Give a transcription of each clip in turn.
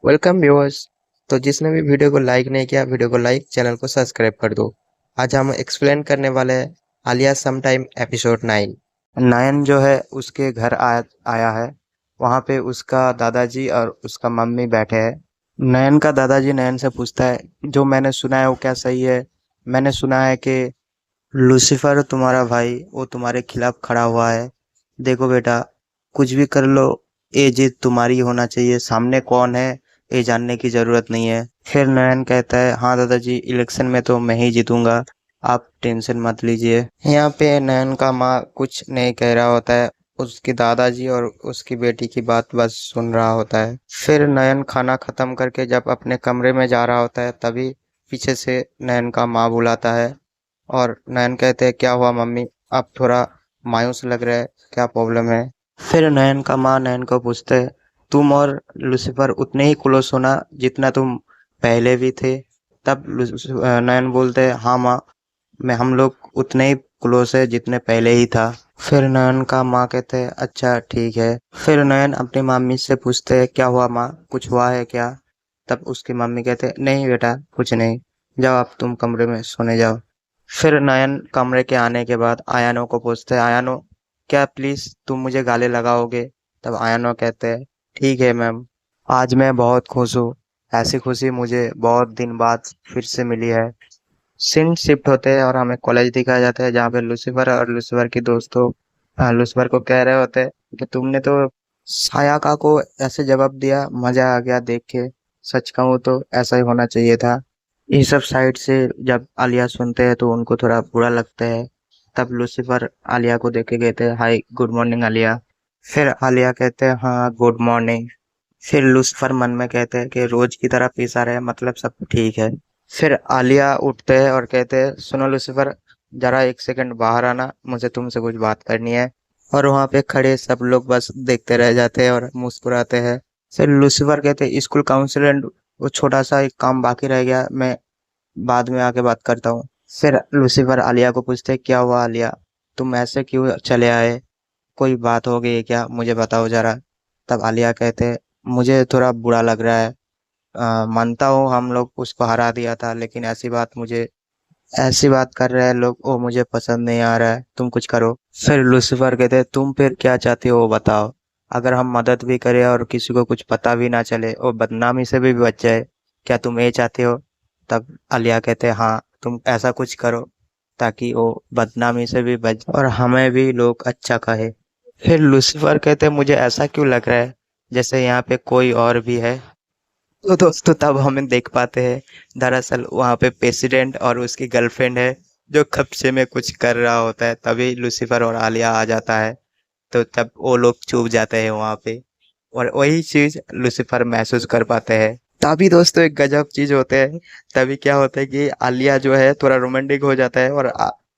Welcome viewers. तो जिसने भी वीडियो को लाइक नहीं किया, वीडियो को लाइक, चैनल को सब्सक्राइब कर दो। आज हम एक्सप्लेन करने वाले हैं आलिया समटाइम एपिसोड 9। नयन जो है उसके घर आया है। वहाँ पे उसका दादाजी और उसका मम्मी बैठे हैं। नयन का दादाजी नयन से पूछता है, जो मैंने सुना है वो क्या सही है? मैंने सुना है कि लूसीफर तुम्हारा भाई वो तुम्हारे खिलाफ खड़ा हुआ है। देखो बेटा, कुछ भी कर लो, ये जीत तुम्हारी होना चाहिए। सामने कौन है ये जानने की जरूरत नहीं है। फिर नयन कहता है, हाँ दादाजी, इलेक्शन में तो मैं ही जीतूंगा, आप टेंशन मत लीजिए। यहाँ पे नयन का माँ कुछ नहीं कह रहा होता है। उसके दादाजी और उसकी बेटी की बात बस सुन रहा होता है। फिर नयन खाना खत्म करके जब अपने कमरे में जा रहा होता है, तभी पीछे से नयन का माँ बुलाता है। और नयन कहते हैं, क्या हुआ मम्मी, आप थोड़ा मायूस लग रहे हैं, क्या प्रॉब्लम है? फिर नयन का माँ नयन को पूछते है, तुम और लूसीफर उतने ही क्लोज होना जितना तुम पहले भी थे? तब नयन बोलते हैं, हाँ माँ, मैं हम लोग उतने ही क्लोज है जितने पहले ही था। फिर नयन का माँ कहते हैं, अच्छा ठीक है। फिर नयन अपनी मम्मी से पूछते हैं, क्या हुआ माँ, कुछ हुआ है क्या? तब उसकी मम्मी कहते हैं, नहीं बेटा, कुछ नहीं, जाओ आप तुम कमरे में सोने जाओ। फिर नयन कमरे के आने के बाद आयानो को पूछते हैं, आयानो, क्या प्लीज तुम मुझे गाले लगाओगे? तब आयानो कहते हैं, ठीक है मैम, आज मैं बहुत खुश हूँ। ऐसी खुशी मुझे बहुत दिन बाद फिर से मिली है। सीन शिफ्ट होते हैं और हमें कॉलेज दिखाया जाता है, जहाँ पे लूसीफर और लूसीफर की दोस्तों लूसीफर को कह रहे होते हैं कि तुमने तो सायाका को ऐसे जवाब दिया, मजा आ गया देख के। सच कहूँ तो ऐसा ही होना चाहिए था। ये सब साइड से जब आलिया सुनते हैं तो उनको थोड़ा बुरा लगता है। तब लूसीफर आलिया को देख के कहते हैं, हाय गुड मॉर्निंग आलिया। फिर आलिया कहते हैं, हाँ गुड मॉर्निंग। फिर लूसीफर मन में कहते हैं कि रोज की तरह पेश आ रहे हैं, मतलब सब ठीक है। फिर आलिया उठते हैं और कहते हैं, सुनो लूसीफर, जरा एक सेकंड बाहर आना, मुझे तुमसे कुछ बात करनी है। और वहां पे खड़े सब लोग बस देखते रह जाते हैं और मुस्कुराते हैं। फिर लूसीफर कहते हैं, स्कूल काउंसिल, वो छोटा सा एक काम बाकी रह गया, मैं बाद में आके बात करता हूँ। फिर लूसीफर आलिया को पूछते, क्या हुआ आलिया, तुम ऐसे क्यों चले आए? कोई बात हो गई है क्या, मुझे बताओ जरा। तब आलिया कहते, मुझे थोड़ा बुरा लग रहा है। मानता हूँ हम लोग उसको हरा दिया था, लेकिन ऐसी बात कर रहे हैं लोग, वो मुझे पसंद नहीं आ रहा है, तुम कुछ करो। फिर लूसीफर कहते, तुम फिर क्या चाहते हो वो बताओ। अगर हम मदद भी करें और किसी को कुछ पता भी ना चले और बदनामी से भी बच जाए, क्या तुम ये चाहते हो? तब आलिया कहते, हाँ तुम ऐसा कुछ करो ताकि वो बदनामी से भी बच और हमें भी लोग अच्छा कहे। फिर लूसीफर कहते, मुझे ऐसा क्यों लग रहा है जैसे यहाँ पे कोई और भी है। तो दोस्तों तब हमें देख पाते हैं, दरअसल वहाँ पे प्रेसिडेंट और उसकी गर्लफ्रेंड है, जो कब्जे में कुछ कर रहा होता है। तभी लूसीफर और आलिया आ जाता है, तो तब वो लोग चुप जाते हैं वहाँ पे। और वही चीज लूसीफर महसूस कर पाते हैं। तभी दोस्तों एक गजब चीज होते हैं। तभी क्या होता है कि आलिया जो है थोड़ा रोमांटिक हो जाता है और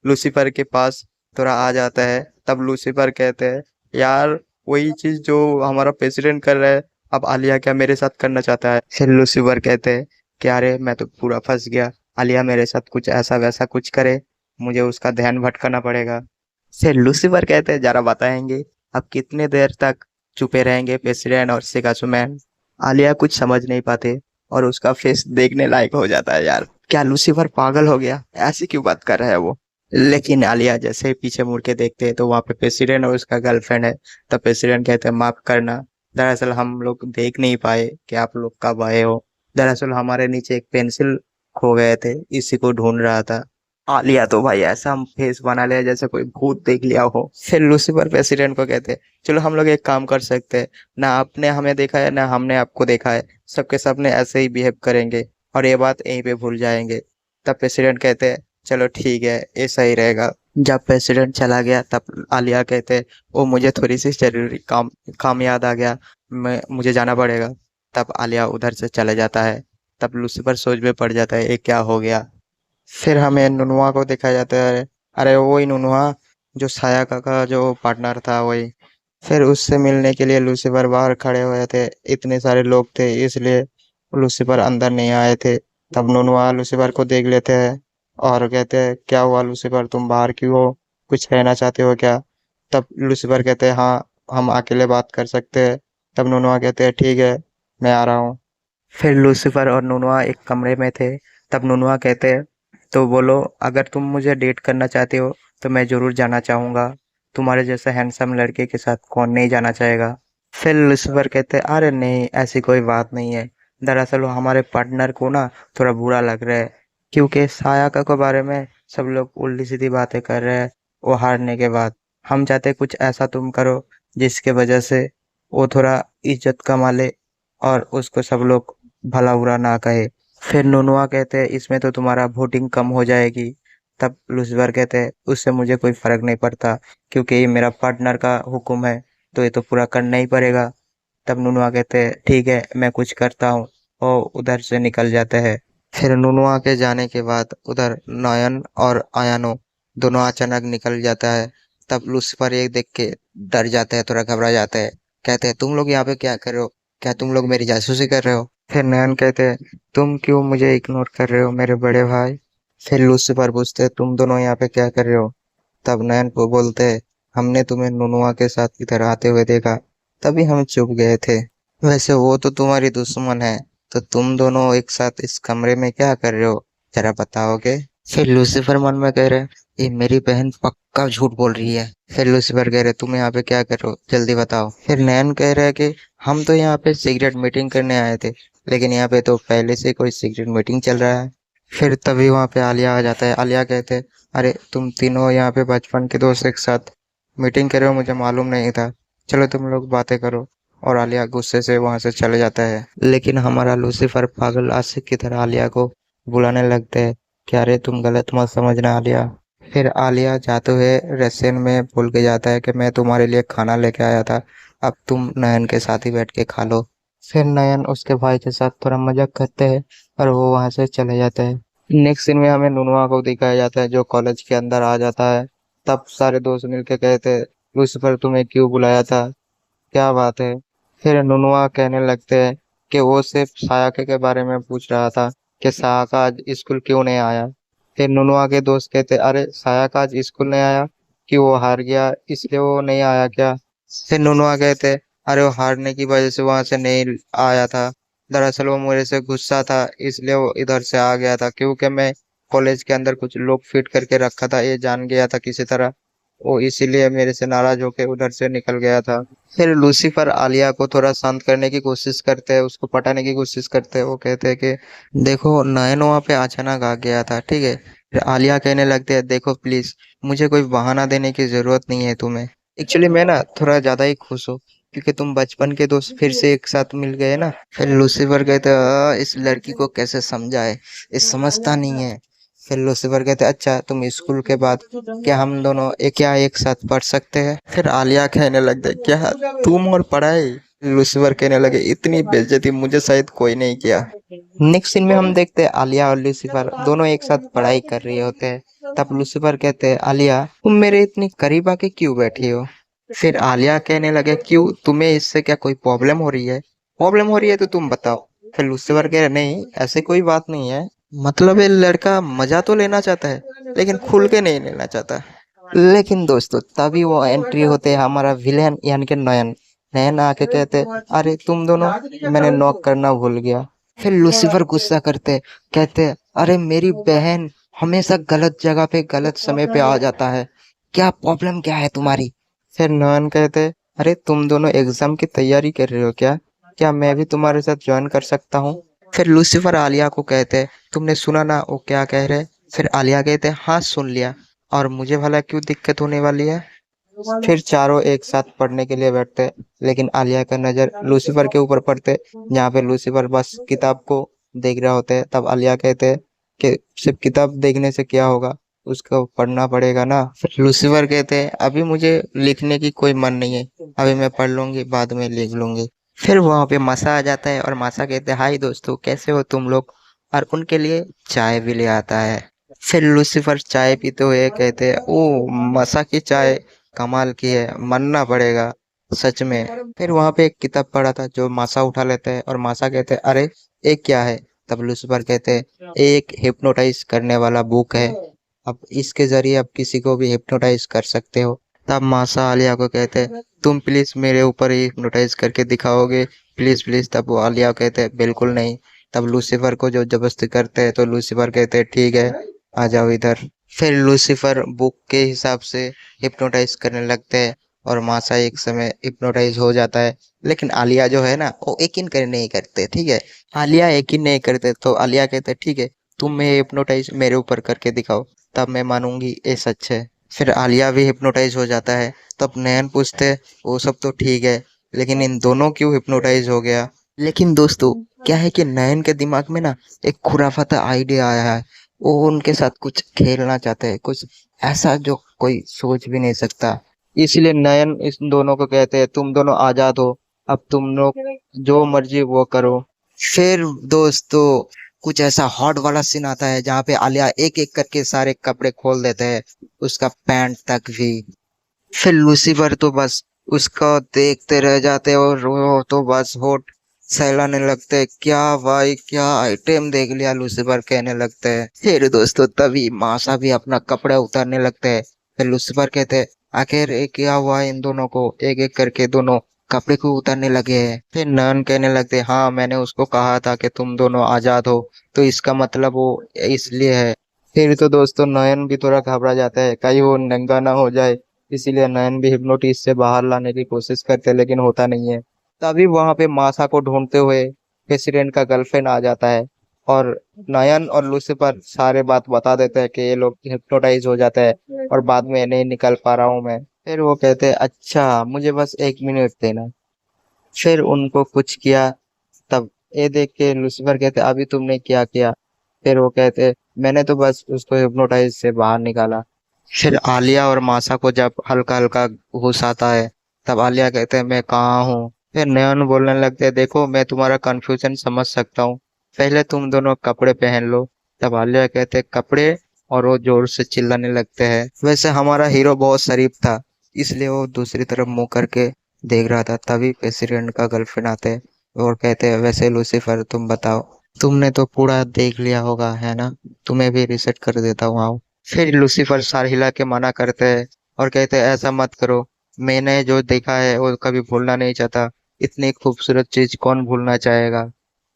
लूसीफर के पास थोड़ा आ जाता है। तब लूसीफर कहते हैं, यार वही चीज जो हमारा प्रेसिडेंट कर रहा है, अब आलिया क्या मेरे साथ करना चाहता है? फिर लूसीफर कहते हैं कि अरे मैं तो पूरा फंस गया, आलिया मेरे साथ कुछ ऐसा वैसा कुछ करे, मुझे उसका ध्यान भटकाना पड़ेगा। फिर लूसीफर कहते हैं, जरा बताएंगे अब कितने देर तक चुपे रहेंगे प्रेसिडेंट और सिगासुमैन? आलिया कुछ समझ नहीं पाते और उसका फेस देखने लायक हो जाता है। यार क्या लूसीफर पागल हो गया, ऐसी क्यों बात कर रहा है वो? लेकिन आलिया जैसे ही पीछे मुड़ के देखते हैं तो वहां पे प्रेसिडेंट और उसका गर्लफ्रेंड है। तब प्रेसिडेंट कहते हैं, माफ करना, दरअसल हम लोग देख नहीं पाए कि आप लोग कब आए हो। दरअसल हमारे नीचे एक पेंसिल खो गए थे, इसी को ढूंढ रहा था। आलिया तो भाई ऐसा फेस बना लिया जैसे कोई भूत देख लिया हो। फिर लूसीफर प्रेसिडेंट को कहते हैं, चलो हम लोग एक काम कर सकते हैं, ना आपने हमें देखा है ना हमने आपको देखा है, सबके सबने ऐसे ही बिहेव करेंगे और ये बात यहीं पे भूल जाएंगे। तब प्रेसिडेंट कहते हैं, चलो ठीक है, ये सही रहेगा। जब प्रेसिडेंट चला गया तब आलिया कहते हैं, ओ मुझे थोड़ी सी जरूरी काम काम याद आ गया, मुझे जाना पड़ेगा। तब आलिया उधर से चले जाता है। तब लूसीफर सोच में पड़ जाता है, ये क्या हो गया। फिर हमें नुनुआ को दिखाया जाता है। अरे वही नुनुआ जो साया का जो पार्टनर था, वही। फिर उससे मिलने के लिए लूसीफर बाहर खड़े हुए थे, इतने सारे लोग थे इसलिए लूसीफर अंदर नहीं आए थे। तब नुनुआ लूसीफर को देख लेते हैं और कहते हैं, क्या हुआ लूसीफर, तुम बाहर क्यों हो, कुछ कहना चाहते हो क्या? तब लूसीफर कहते हैं, हाँ हम अकेले बात कर सकते हैं। तब नुनुआ कहते हैं, ठीक है, मैं आ रहा हूँ। फिर लूसीफर और नुनवा एक कमरे में थे। तब नुनवा कहते, तो बोलो, अगर तुम मुझे डेट करना चाहते हो तो मैं जरूर जाना चाहूंगा। तुम्हारे जैसे हैंडसम लड़के के साथ कौन नहीं जाना चाहेगा। फिर लूसीफर कहते, अरे नहीं, ऐसी कोई बात नहीं है। दरअसल वो हमारे पार्टनर को ना थोड़ा बुरा लग रहा है, क्योंकि सायाका के बारे में सब लोग उल्टी सीधी बातें कर रहे हैं वो हारने के बाद। हम चाहते कुछ ऐसा तुम करो जिसके वजह से वो थोड़ा इज्जत कमा ले और उसको सब लोग भला बुरा ना कहे। फिर नुनवा कहते हैं, इसमें तो तुम्हारा वोटिंग कम हो जाएगी। तब लूसीफर कहते हैं, उससे मुझे कोई फर्क नहीं पड़ता, क्योंकि ये मेरा पार्टनर का हुक्म है तो ये तो पूरा करना ही पड़ेगा। तब नुनवा कहते हैं, ठीक है, मैं कुछ करता हूँ, और उधर से निकल जाते हैं। फिर नुनवा के जाने के बाद उधर नयन और आयानो दोनों अचानक निकल जाता है। तब लूसीफर ये देख के डर जाते हैं, थोड़ा घबरा जाते हैं। कहते हैं, तुम लोग यहाँ पे क्या कर रहे हो? क्या तुम लोग मेरी जासूसी कर रहे हो? फिर नयन कहते हैं, तुम क्यों मुझे इग्नोर कर रहे हो मेरे बड़े भाई? फिर लूसीफर पूछते हैं, तुम दोनों यहाँ पे क्या कर रहे हो? तब नयन को बोलते हैं, हमने तुम्हें नुनुआ के साथ इधर आते हुए देखा, तभी हम चुप गए थे। वैसे वो तो तुम्हारी दुश्मन है, तो तुम दोनों एक साथ इस कमरे में क्या कर रहे हो, जरा बताओगे? फिर लूसीफर मन में कह रहे, ये मेरी बहन पक्का झूठ बोल रही है। फिर लूसीफर कह रहे, तुम यहाँ पे क्या कर रहे हो, जल्दी बताओ। फिर नयन कह रहे कि हम तो यहाँ पे सीक्रेट मीटिंग करने आए थे, लेकिन यहाँ पे तो पहले से कोई सीक्रेट मीटिंग चल रहा है। फिर तभी वहाँ पे आलिया आ जाता है। आलिया कहते, अरे तुम तीनों यहाँ पे बचपन के दोस्त एक साथ मीटिंग कर रहे हो, मुझे मालूम नहीं था। चलो तुम लोग बातें करो। और आलिया गुस्से से वहां से चले जाता है। लेकिन हमारा लूसीफर पागल आशिक की तरह आलिया को बुलाने लगते हैं कि अरे तुम गलत मत समझना आलिया। फिर आलिया जाते हुए रशियन में बोल के जाता है कि मैं तुम्हारे लिए खाना लेके आया था, अब तुम नयन के साथ ही बैठ के खा लो। फिर नयन उसके भाई के साथ थोड़ा मजाक करते हैं और वो वहां से चले जाते हैं। नेक्स्ट सीन में हमें नुनवा को दिखाया जाता है जो कॉलेज के अंदर आ जाता है। तब सारे दोस्त मिलके कहते, लूसीफर तुम्हें क्यों बुलाया था, क्या बात है? फिर नुनवा कहने लगते हैं कि वो सिर्फ सायाके के बारे में पूछ रहा था कि सायाका आज स्कूल क्यों नहीं आया। फिर नुनवा के दोस्त कहते, अरे सायाका आज स्कूल नहीं आया कि वो हार गया इसलिए वो नहीं आया क्या? फिर नुनवा कहते, अरे वो हारने की वजह से वहां से नहीं आया था, दरअसल वो मेरे से गुस्सा था इसलिए वो इधर से आ गया था, क्योंकि मैं कॉलेज के अंदर कुछ लोग फिट करके रखा था, ये जान गया था किसी तरह, वो इसीलिए मेरे से नाराज होकर उधर से निकल गया था। फिर लूसीफर आलिया को थोड़ा शांत करने की कोशिश करते हैं, उसको पटाने की कोशिश करते हैं। वो कहते हैं कि देखो नयन वहाँ पे अचानक आ गया था, ठीक है। फिर आलिया कहने लगते हैं, देखो प्लीज, मुझे कोई बहाना देने की जरूरत नहीं है तुम्हें। एक्चुअली मैं ना थोड़ा ज्यादा ही खुश हूँ, क्योंकि तुम बचपन के दोस्त फिर से एक साथ मिल गए ना। फिर लूसीफर कहते हैं, इस लड़की को कैसे समझाए, ये समझता नहीं है। फिर लूसीफर कहते, अच्छा तुम स्कूल के बाद क्या हम दोनों एक साथ पढ़ सकते हैं? फिर आलिया कहने लगते, क्या तुम और पढ़ाई? लूसीफर कहने लगे, इतनी बेइज्जती मुझे शायद कोई नहीं किया। नेक्स्ट सीन में हम देखते हैं आलिया और लूसीफर दोनों एक साथ पढ़ाई कर रहे होते हैं। तब लूसीफर कहते हैं, आलिया तुम मेरे इतनी करीब आके क्यों बैठी हो? फिर आलिया कहने लगे, क्यों, तुम्हें इससे क्या कोई प्रॉब्लम हो रही है? प्रॉब्लम हो रही है तो तुम बताओ। फिर लूसीफर कह रहे, नहीं ऐसे कोई बात नहीं है, मतलब ये लड़का मजा तो लेना चाहता है लेकिन खुल के नहीं लेना चाहता। लेकिन दोस्तों तभी वो एंट्री होते हैं हमारा विलेन यानी कि नयन। नयन आके कहते, अरे तुम दोनों, मैंने नॉक करना भूल गया। फिर लूसीफर गुस्सा करते, कहते, अरे मेरी बहन हमेशा गलत जगह पे गलत समय पे आ जाता है, क्या प्रॉब्लम क्या है तुम्हारी? फिर नयन कहते, अरे तुम दोनों एग्जाम की तैयारी कर रहे हो क्या? क्या मैं भी तुम्हारे साथ ज्वाइन कर सकता हूँ? फिर लूसीफर आलिया को कहते, तुमने सुना ना वो क्या कह रहे? फिर आलिया कहते, हाँ सुन लिया, और मुझे भला क्यों दिक्कत होने वाली है? फिर चारों एक साथ पढ़ने के लिए बैठते, लेकिन आलिया का नजर लूसीफर के ऊपर पड़ते, जहाँ पे लूसीफर बस किताब को देख रहे होते। तब आलिया कहते कि सिर्फ किताब देखने से क्या होगा, उसको पढ़ना पड़ेगा ना। फिर लूसीफर कहते, अभी मुझे लिखने की कोई मन नहीं है, अभी मैं पढ़ लूंगी, बाद में लिख लूंगी। फिर वहां पे मासा आ जाता है और मासा कहते, हाय दोस्तों कैसे हो तुम लोग, और उनके लिए चाय भी ले आता है। फिर लूसीफर चाय पीते हुए कहते, ओ मासा की चाय कमाल की है, मानना पड़ेगा सच में। फिर वहां पे एक किताब पड़ा था जो मासा उठा लेते हैं और मासा कहते, अरे एक क्या है? तब लूसीफर कहते, एक हिप्नोटाइज करने वाला बुक है, अब इसके जरिए आप किसी को भी हिप्नोटाइज कर सकते हो। तब मासा आलिया को कहते तुम प्लीज मेरे ऊपर ही हिप्नोटाइज करके दिखाओगे, प्लीज प्लीज। तब वो आलिया कहते बिल्कुल नहीं। तब लूसीफर को जो जबरदस्ती करते हैं तो लूसीफर कहते ठीक है, आ जाओ इधर। फिर लूसीफर बुक के हिसाब से हिप्नोटाइज करने लगते हैं और मासा एक समय हिप्नोटाइज हो जाता है। लेकिन आलिया जो है ना वो यकीन कर नहीं करते, ठीक है। आलिया यकीन नहीं करते तो आलिया कहते ठीक है, तुम मैं हिप्नोटाइज मेरे ऊपर करके दिखाओ, तब मैं मानूंगी ये सच है। फिर आलिया भी हिप्नोटाइज हो जाता है। तब नयन पूछते वो सब तो ठीक है, लेकिन इन दोनों क्यों हिप्नोटाइज हो गया। लेकिन दोस्तों क्या है कि नयन के दिमाग में ना एक खुराफाता आइडिया आया है। वो उनके साथ कुछ खेलना चाहते हैं, कुछ ऐसा जो कोई सोच भी नहीं सकता। इसलिए नयन इस दोनों को कहते हैं तुम दोनों आजाद हो, अब तुम लोग जो मर्जी वो करो। फिर दोस्तों कुछ ऐसा हॉट वाला सीन आता है जहाँ पे आलिया एक एक करके सारे कपड़े खोल देते हैं, उसका पैंट तक भी। फिर लूसीफर तो बस उसको देखते रह जाते हैं और वो तो बस होठ सहलाने लगते हैं, क्या भाई क्या आइटम देख लिया, लूसीफर कहने लगते हैं। फिर दोस्तों तभी मासा भी अपना कपड़ा उतारने लगते हैं। फिर लूसीफर कहते हैं आखिर ये क्या हुआ इन दोनों को, एक एक करके दोनों कपड़े को उतारने लगे हैं। फिर नन कहने लगते हाँ मैंने उसको कहा था कि तुम दोनों आजाद हो, तो इसका मतलब वो इसलिए है। फिर तो दोस्तों नयन भी थोड़ा घबरा जाता है कहीं वो नंगा ना हो जाए, इसीलिए नयन भी हिप्नोटिस से बाहर लाने की कोशिश करते हैं लेकिन होता नहीं है। तभी वहां पे मासा को ढूंढते हुए प्रेसिडेंट का गर्लफ्रेंड आ जाता है और नयन और लूसीफर सारे बात बता देते हैं कि ये लोग हिप्नोटाइज हो जाते हैं और बाद में नहीं निकल पा रहा हूँ मैं। फिर वो कहते हैं अच्छा मुझे बस 1 मिनट देना। फिर उनको कुछ किया। तब ये देख के लूसीफर कहते अभी तुमने क्या किया। फिर वो कहते मैंने तो बस उसको हिप्नोटाइज से बाहर निकाला। फिर आलिया और मासा को जब हल्का हल्का होश आता है तब आलिया कहते हैं मैं कहाँ हूँ। फिर नयन बोलने लगते हैं देखो मैं तुम्हारा कंफ्यूजन समझ सकता हूँ, पहले तुम दोनों कपड़े पहन लो। तब आलिया कहते हैं कपड़े, और वो जोर से चिल्लाने लगते हैं। वैसे हमारा हीरो बहुत शरीफ था इसलिए वो दूसरी तरफ मुंह करके देख रहा था। तभी प्रेसिडेंट का गर्लफ्रेंड आते हैं और कहते हैं वैसे लूसीफर तुम बताओ, तुमने तो पूरा देख लिया होगा है ना, तुम्हें भी रिसेट कर देता हूँ आओ। फिर लूसीफर सर हिला के मना करते हैं और कहते हैं ऐसा मत करो, मैंने जो देखा है वो कभी भूलना नहीं चाहता, इतनी खूबसूरत चीज कौन भूलना चाहेगा।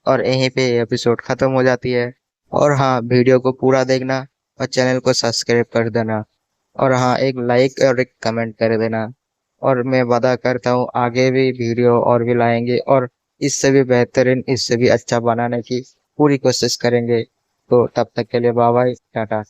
और यहीं पे एपिसोड खत्म हो जाती है। और हाँ वीडियो को पूरा देखना और चैनल को सब्सक्राइब कर देना, और हाँ एक लाइक और एक कमेंट कर देना। और मैं वादा करता हूँ आगे भी वीडियो और भी लाएंगे और इससे भी बेहतरीन, इससे भी अच्छा बनाने की पूरी कोशिश करेंगे। तो तब तक के लिए बाय बाय, टाटा।